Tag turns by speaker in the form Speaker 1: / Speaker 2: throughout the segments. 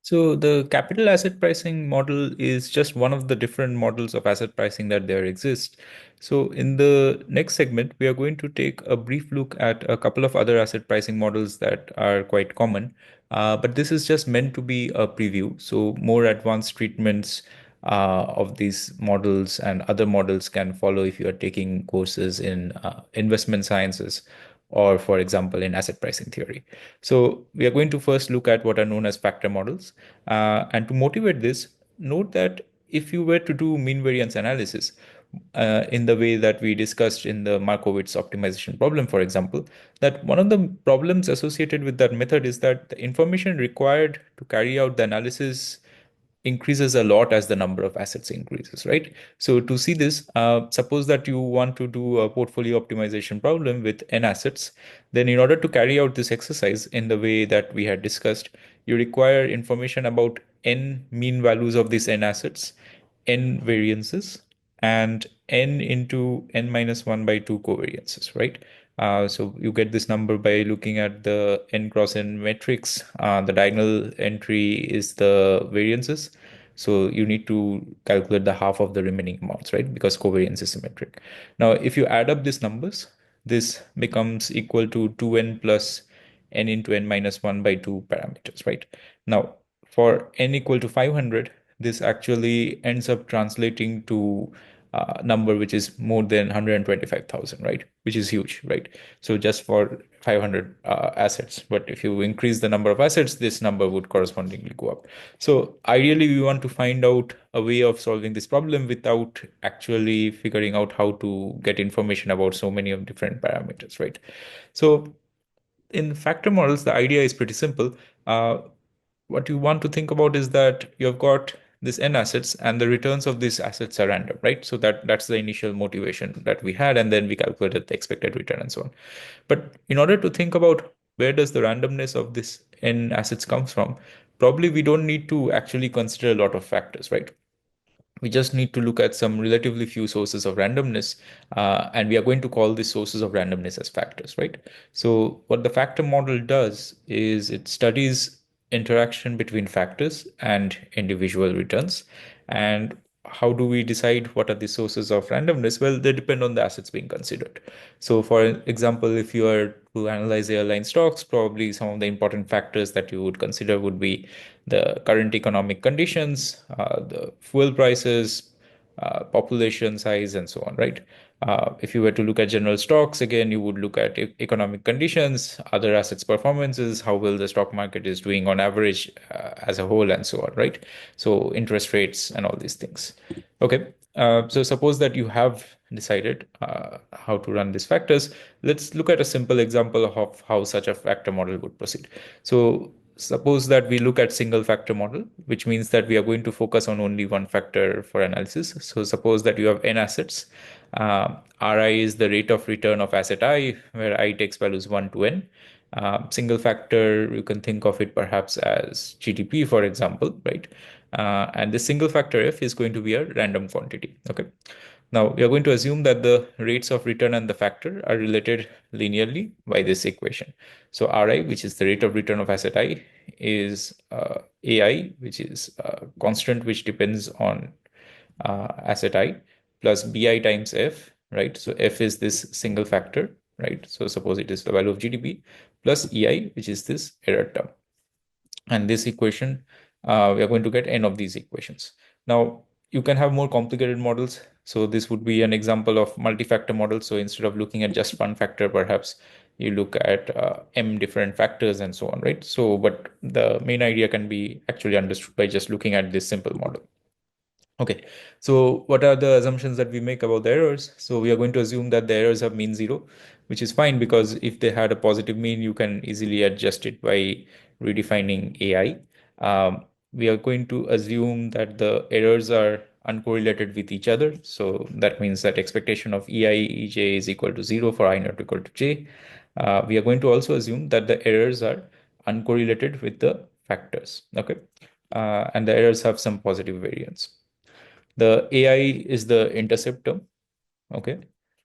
Speaker 1: So the capital asset pricing model is just one of the different models of asset pricing that there exist. So in the next segment, we are going to take a brief look at a couple of other asset pricing models that are quite common. But this is just meant to be a preview. So more advanced treatments of these models and other models can follow if you are taking courses in investment sciences or, for example, in asset pricing theory. So we are going to first look at what are known as factor models. And to motivate this, note that if you were to do mean variance analysis in the way that we discussed in the Markowitz optimization problem, for example, that one of the problems associated with that method is that the information required to carry out the analysis increases a lot as the number of assets increases, right? So to see this, suppose that you want to do a portfolio optimization problem with n assets, then in order to carry out this exercise in the way that we had discussed, you require information about n mean values of these n assets, n variances, and n into n minus 1 by 2 covariances, right? So you get this number by looking at the n cross n matrix. The diagonal entry is the variances. So you need to calculate the half of the remaining amounts, right? Because covariance is symmetric. Now, if you add up these numbers, this becomes equal to 2n plus n into n minus 1 by 2 parameters, right? Now, for n equal to 500, this actually ends up translating to a number which is more than 125,000, right? Which is huge, right? So just for 500 assets. But if you increase the number of assets, this number would correspondingly go up. So ideally, we want to find out a way of solving this problem without actually figuring out how to get information about so many of different parameters, right? So in factor models, the idea is pretty simple. What you want to think about is that you've got this n assets and the returns of these assets are random, right? So that's the initial motivation that we had, and then we calculated the expected return and so on. But in order to think about where does the randomness of this n assets comes from, probably we don't need to actually consider a lot of factors, right? We just need to look at some relatively few sources of randomness, and we are going to call these sources of randomness as factors, right? So what the factor model does is it studies interaction between factors and individual returns. And how do we decide what are the sources of randomness? Well, they depend on the assets being considered. So for example, if you are to analyze airline stocks, probably some of the important factors that you would consider would be the current economic conditions, the fuel prices, population size, and so on, right? If you were to look at general stocks, again, you would look at economic conditions, other assets performances, how well the stock market is doing on average as a whole, and so on, right? So interest rates and all these things. Okay. So suppose that you have decided how to run these factors. Let's look at a simple example of how such a factor model would proceed. So suppose that we look at single factor model, which means that we are going to focus on only one factor for analysis. So suppose that you have n assets. Ri is the rate of return of asset I, where I takes values 1 to n. Single factor, you can think of it perhaps as GDP, for example, right? And the single factor f is going to be a random quantity. Okay. Now we are going to assume that the rates of return and the factor are related linearly by this equation. So Ri, which is the rate of return of asset I, is Ai, which is a constant which depends on asset I, plus Bi times f, right? So f is this single factor, right? So suppose it is the value of GDP, plus Ei, which is this error term. And this equation, we are going to get n of these equations. Now, you can have more complicated models. So this would be an example of multi-factor model. So instead of looking at just one factor, perhaps you look at m different factors and so on, right? So, but the main idea can be actually understood by just looking at this simple model. Okay, so what are the assumptions that we make about the errors? So we are going to assume that the errors have mean zero, which is fine because if they had a positive mean, you can easily adjust it by redefining AI. We are going to assume that the errors are uncorrelated with each other. So that means that expectation of EI, EJ is equal to zero for I not equal to J. We are going to also assume that the errors are uncorrelated with the factors. Okay, and the errors have some positive variance. The AI is the intercept term, okay?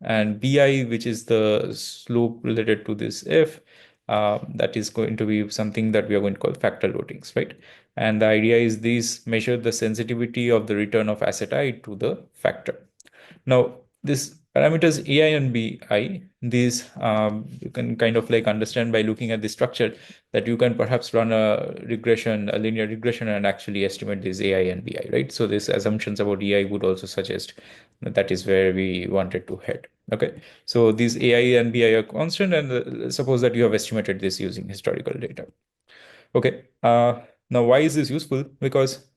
Speaker 1: And BI, which is the slope related to this F, that is going to be something that we are going to call factor loadings, right? And the idea is these measure the sensitivity of the return of asset I to the factor. Now, this parameters AI and BI, these you can kind of like understand by looking at the structure that you can perhaps run a regression, a linear regression, and actually estimate this AI and BI, right? So these assumptions about AI would also suggest that that is where we wanted to head. Okay, so these AI and BI are constant, and suppose that you have estimated this using historical data. Okay, now why is this useful? Because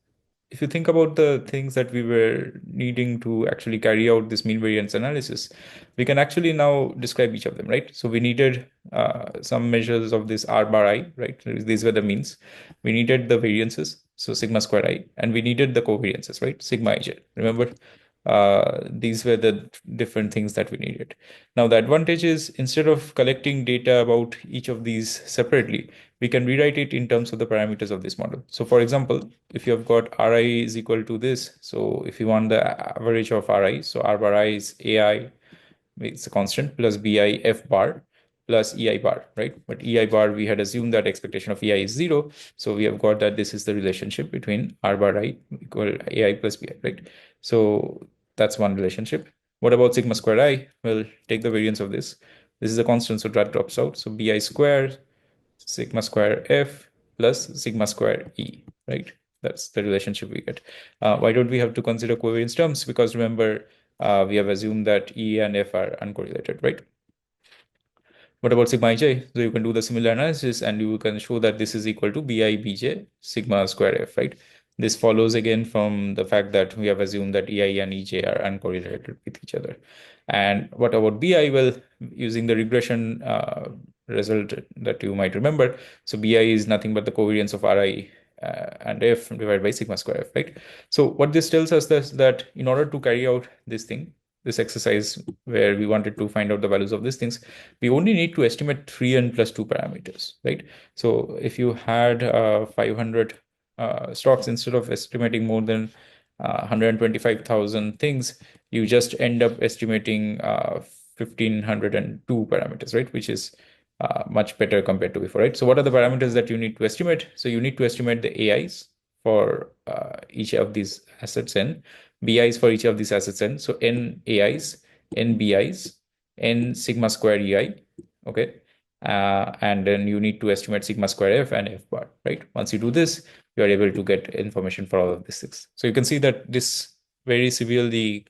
Speaker 1: if you think about the things that we were needing to actually carry out this mean variance analysis, we can actually now describe each of them, right? So we needed some measures of this R bar I, right? These were the means. We needed the variances, so sigma square I, and we needed the covariances, right? Sigma ij. Remember, these were the different things that we needed. Now, the advantage is instead of collecting data about each of these separately, we can rewrite it in terms of the parameters of this model. So for example, if you have got Ri is equal to this, so if you want the average of Ri, so R bar I is Ai, it's a constant, plus Bi F bar plus Ei bar, right? But Ei bar, we had assumed that expectation of Ei is 0. So we have got that this is the relationship between R bar I equal Ai plus Bi, right? So that's one relationship. What about sigma square I? Well, take the variance of this. This is a constant, so that drops out. So Bi square sigma square F plus sigma square E, right? That's the relationship we get. Why don't we have to consider covariance terms? Because remember, we have assumed that E and F are uncorrelated, right? What about sigma ij? So you can do the similar analysis and you can show that this is equal to Bi Bj sigma square F, right? This follows again from the fact that we have assumed that Ei and Ej are uncorrelated with each other. And what about Bi? Well, using the regression result that you might remember, so Bi is nothing but the covariance of Ri and F divided by sigma square F, right? So what this tells us is that in order to carry out this thing, this exercise where we wanted to find out the values of these things, we only need to estimate 3n plus 2 parameters, right? So if you had 500 stocks, instead of estimating more than 125,000 things, you just end up estimating 1,502 parameters, right? Which is much better compared to before, right? So what are the parameters that you need to estimate? So you need to estimate the AIs for each of these assets n, BIs for each of these assets n. So n AIs, n BIs, n sigma square EI, okay? And then you need to estimate sigma square F and F bar, right? Once you do this, you are able to get information for all of these things. So you can see that this very severely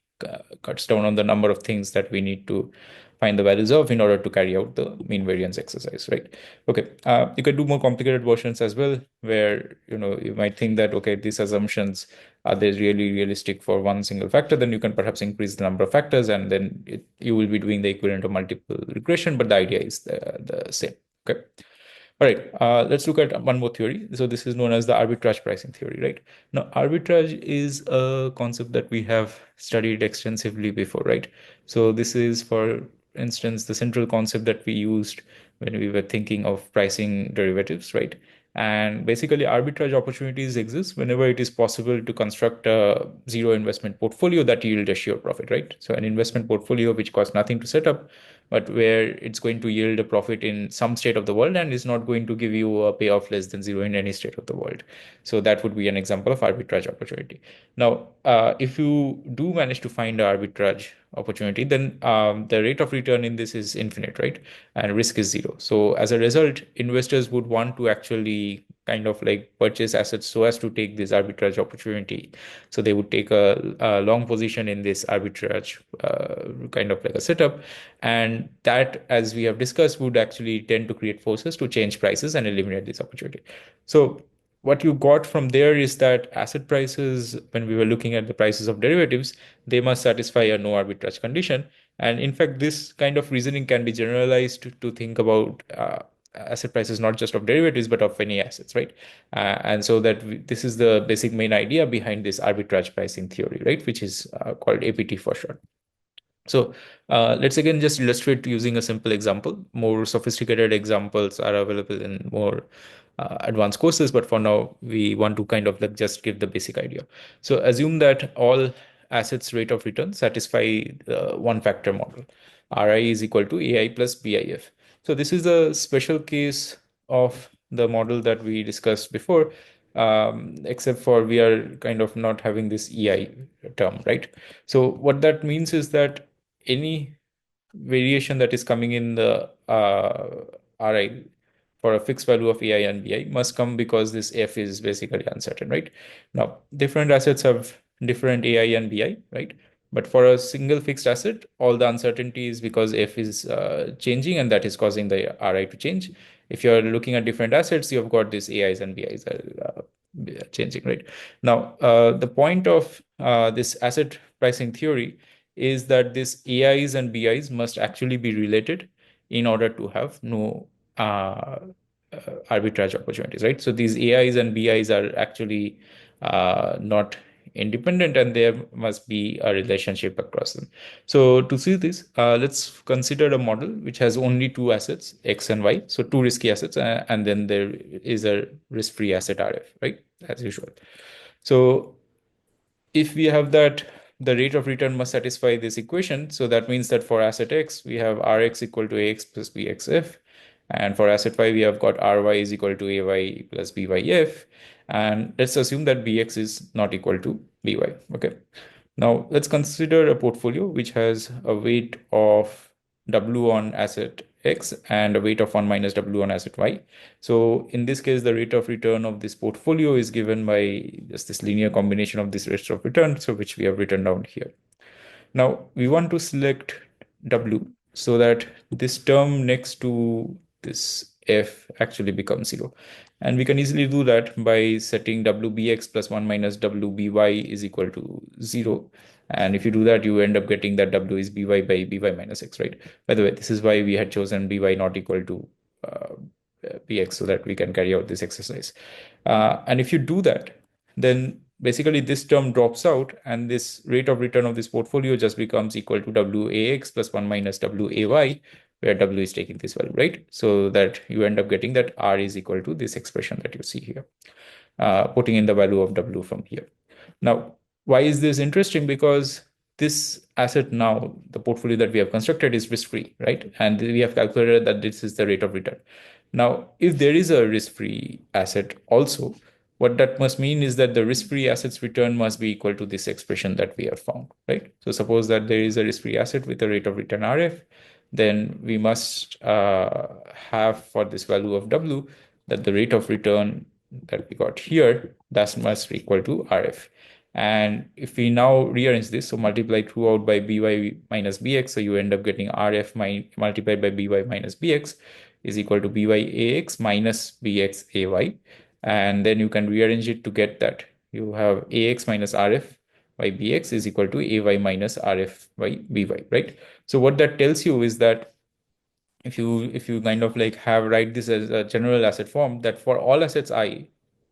Speaker 1: cuts down on the number of things that we need to find the values of in order to carry out the mean variance exercise, right? Okay, you can do more complicated versions as well, where you might think that okay, these assumptions are they really realistic for one single factor? Then you can perhaps increase the number of factors, and then you will be doing the equivalent of multiple regression, but the idea is the same. Okay. All right, let's look at one more theory. So this is known as the arbitrage pricing theory, right? Now, arbitrage is a concept that we have studied extensively before, right? So this is, for instance, the central concept that we used when we were thinking of pricing derivatives, right? And basically, arbitrage opportunities exist whenever it is possible to construct a zero investment portfolio that yield a sure profit, right? So an investment portfolio which costs nothing to set up, but where it's going to yield a profit in some state of the world and is not going to give you a payoff less than zero in any state of the world. So that would be an example of arbitrage opportunity. Now, if you do manage to find an arbitrage opportunity, then the rate of return in this is infinite, right? And risk is zero. So as a result, investors would want to actually kind of like purchase assets so as to take this arbitrage opportunity. So they would take a long position in this arbitrage kind of like a setup. And that, as we have discussed, would actually tend to create forces to change prices and eliminate this opportunity. So what you got from there is that asset prices, when we were looking at the prices of derivatives, they must satisfy a no arbitrage condition. And in fact, this kind of reasoning can be generalized to think about asset prices, not just of derivatives, but of any assets, right? And so this is the basic main idea behind this arbitrage pricing theory, right? Which is called APT for short. So let's again just illustrate using a simple example. More sophisticated examples are available in more advanced courses, but for now, we want to kind of like just give the basic idea. So assume that all assets rate of return satisfy the one factor model. Ri is equal to Ai plus BIF. So this is a special case of the model that we discussed before, except for we are kind of not having this EI term, right? So what that means is that any variation that is coming in the RI for a fixed value of AI and BI must come because this F is basically uncertain, right? Now, different assets have different AI and BI, right? But for a single fixed asset, all the uncertainty is because F is changing and that is causing the RI to change. If you're looking at different assets, you've got these AIs and BIs are changing, right? Now, the point of this asset pricing theory is that these AIs and BIs must actually be related in order to have no arbitrage opportunities, right? So these AIs and BIs are actually not independent and there must be a relationship across them. So to see this, let's consider a model which has only two assets, X and Y. So two risky assets, and then there is a risk-free asset RF, right? As usual. So if we have that the rate of return must satisfy this equation, so that means that for asset X, we have Rx equal to Ax plus Bxf. And for asset Y, we have got Ry is equal to Ay plus Byf. And let's assume that Bx is not equal to By. Okay. Now let's consider a portfolio which has a weight of W on asset X and a weight of 1 minus W on asset Y. So in this case, the rate of return of this portfolio is given by just this linear combination of this rate of return, so which we have written down here. Now we want to select W so that this term next to this F actually becomes 0. And we can easily do that by setting WBX plus 1 minus WBY is equal to 0. And if you do that, you end up getting that W is BY by BY minus X, right? By the way, this is why we had chosen BY not equal to uh, BX so that we can carry out this exercise. And if you do that, then basically this term drops out and this rate of return of this portfolio just becomes equal to WAX plus 1 minus WAY, where W is taking this value, right? So that you end up getting that R is equal to this expression that you see here, putting in the value of W from here. Now, why is this interesting? Because this asset now, the portfolio that we have constructed is risk-free, right? And we have calculated that this is the rate of return. Now, if there is a risk-free asset also, what that must mean is that the risk-free assets return must be equal to this expression that we have found, right? So suppose that there is a risk-free asset with a rate of return RF, then we must have for this value of W that the rate of return that we got here, that must be equal to RF. And if we now rearrange this, so multiply throughout by by minus bx, so you end up getting rf multiplied by by minus bx is equal to by ax minus bx ay. And then you can rearrange it to get that. You have ax minus rf by bx is equal to ay minus rf by by, right? So what that tells you is that if you kind of like have write this as a general asset form, that for all assets I,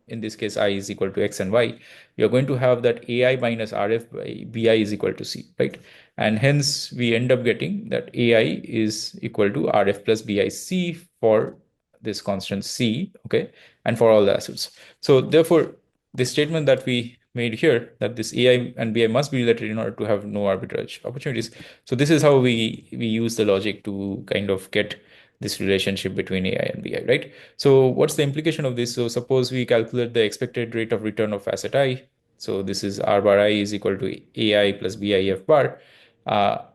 Speaker 1: in this case I is equal to x and y, you're going to have that ai minus rf by bi is equal to c, right? And hence we end up getting that ai is equal to rf plus bic for this constant c, okay, and for all the assets. So therefore the statement that we made here, that this ai and bi must be related in order to have no arbitrage opportunities. So this is how we use the logic to kind of get this relationship between AI and BI, right? So what's the implication of this? So suppose we calculate the expected rate of return of asset I. So this is R bar I is equal to AI plus BIF bar.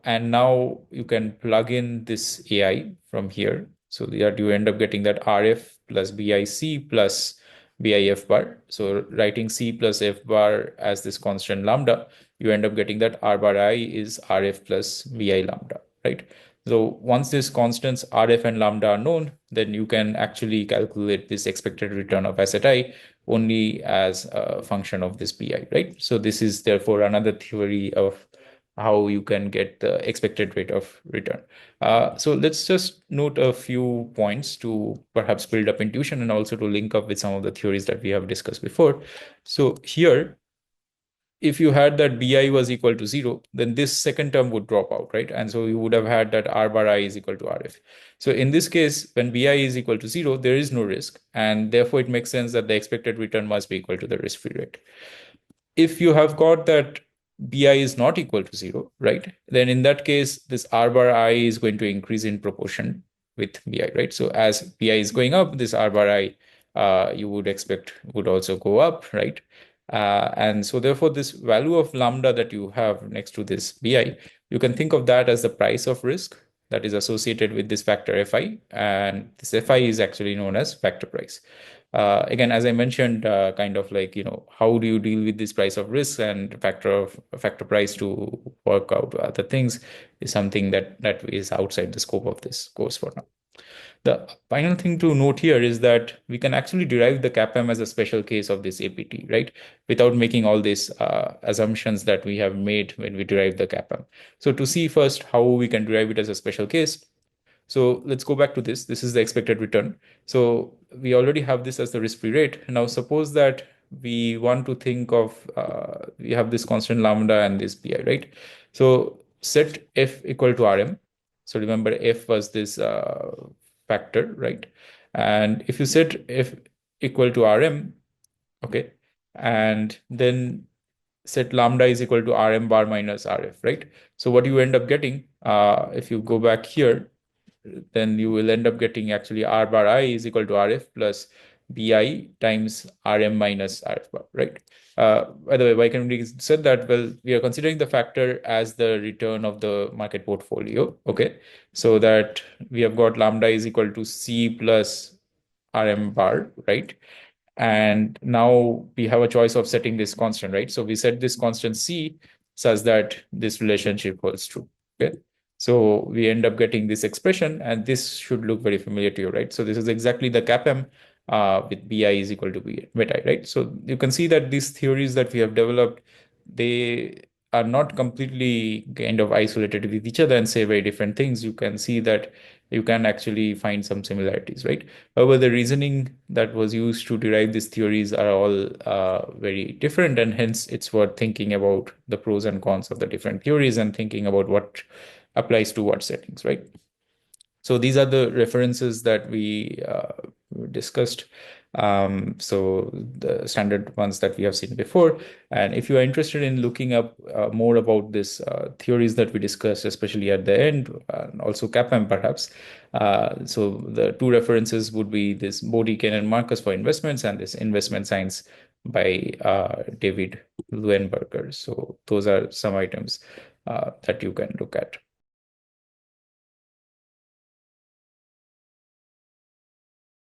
Speaker 1: And now you can plug in this AI from here. So that you end up getting that RF plus BIC plus BIF bar. So writing C plus F bar as this constant lambda, you end up getting that R bar I is RF plus BI lambda, right? So once these constants RF and lambda are known, then you can actually calculate this expected return of asset I only as a function of this BI, right? So this is therefore another theory of how you can get the expected rate of return. So let's just note a few points to perhaps build up intuition and also to link up with some of the theories that we have discussed before. So here, if you had that bi was equal to 0, then this second term would drop out, right? And so you would have had that r bar I is equal to rf. So in this case, when bi is equal to 0, there is no risk. And therefore, it makes sense that the expected return must be equal to the risk-free rate. If you have got that bi is not equal to 0, right? Then in that case, this r bar I is going to increase in proportion with BI, right? So as BI is going up, this R bar I you would expect would also go up, right? And so therefore, this value of lambda that you have next to this BI, you can think of that as the price of risk that is associated with this factor Fi, and this Fi is actually known as factor price. Again, as I mentioned, kind of like, how do you deal with this price of risk and factor price to work out other things is something that is outside the scope of this course for now. The final thing to note here is that we can actually derive the CAPM as a special case of this APT, right? Without making all these assumptions that we have made when we derive the CAPM. So to see first how we can derive it as a special case, so let's go back to this. This is the expected return. So we already have this as the risk-free rate. Now suppose that we want to think of, we have this constant lambda and this pi, right? So set f equal to rm. So remember f was this factor, right? And if you set f equal to rm, okay, and then set lambda is equal to rm bar minus rf, right? So what you end up getting, if you go back here, then you will end up getting actually R bar I is equal to RF plus BI times RM minus RF bar, right? By the way, why can we said that? Well, we are considering the factor as the return of the market portfolio, okay? So that we have got lambda is equal to C plus RM bar, right? And now we have a choice of setting this constant, right? So we set this constant C such that this relationship holds true, okay? So we end up getting this expression, and this should look very familiar to you, right? So this is exactly the CAPM with BI is equal to beta, right? So you can see that these theories that we have developed, they are not completely kind of isolated with each other and say very different things. You can see that you can actually find some similarities, right? However, the reasoning that was used to derive these theories are all very different, and hence it's worth thinking about the pros and cons of the different theories and thinking about what applies to what settings, right? So these are the references that we discussed. So the standard ones that we have seen before. And if you are interested in looking up more about this theories that we discussed, especially at the end, also CAPM perhaps. So the two references would be this Bodiken and Marcus for investments and this investment science by David Leuenberger. So those are some items that you can look at.